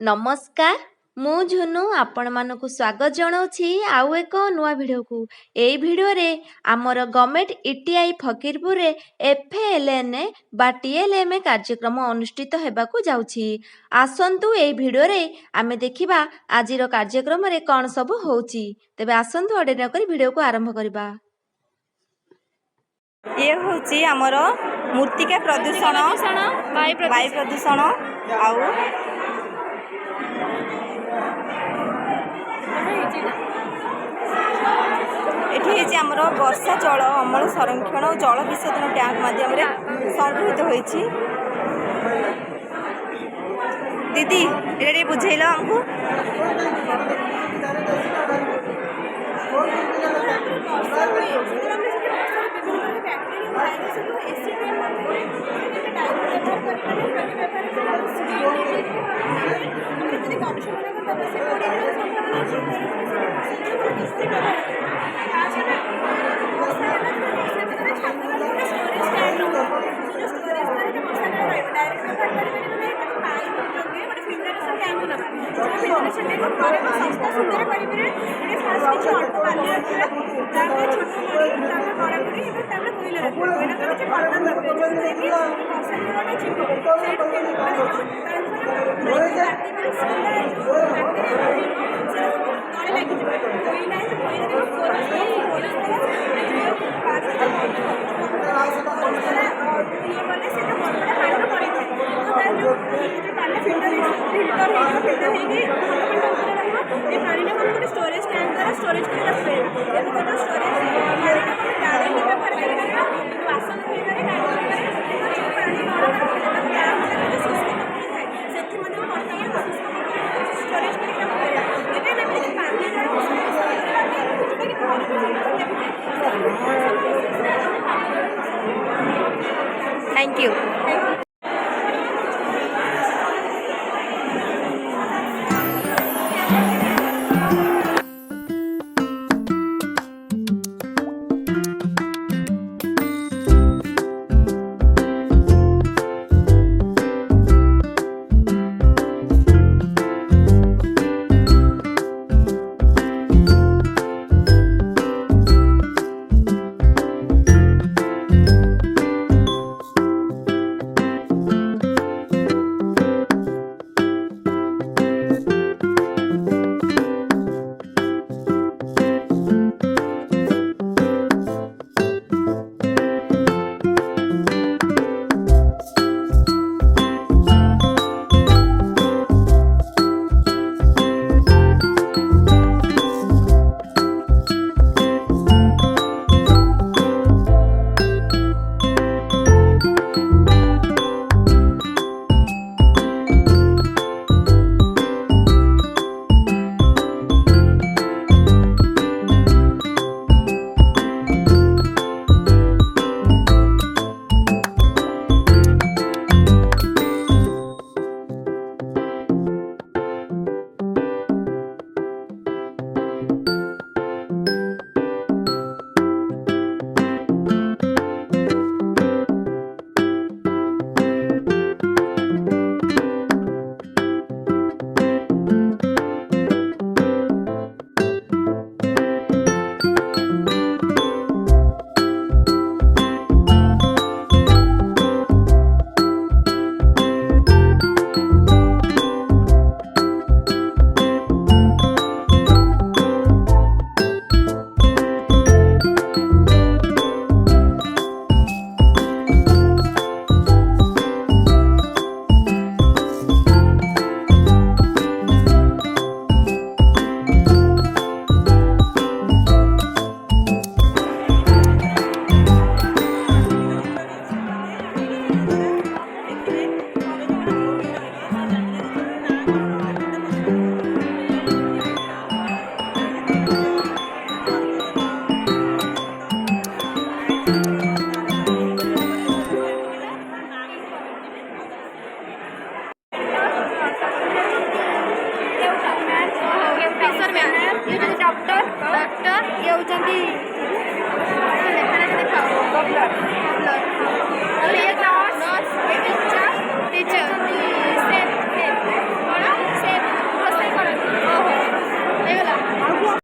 नमस्कार मु झुनु आपण मानकु स्वागत जनाऊँची आउ एक नुआ भिडियो को एई भिडियो रे आमर गवर्नमेंट ईटीआई फकीरपुर रे एफएलएन बा टीएलएम कार्यक्रम अनुष्ठित हेबाकु जाउछि। आसंतु एई भिडियो रे आमे देखिबा आजिर कार्यक्रम रे कोन सब होउछि। तेबे आसंतु अडे न करी भिडियो को आरंभ करबा। ये होउछि आमर मूर्तिका प्रदूषण वायु प्रदूषण आउ एठी आमर वर्षा जल अमल संरक्षण और जल विशोधन टैंक माध्यम संगृहित होइछि। दीदी ये बुझेल हमको स्टोरेज टैंक द्वारा स्टोरेज थैंक यू। डॉक्टर ये होती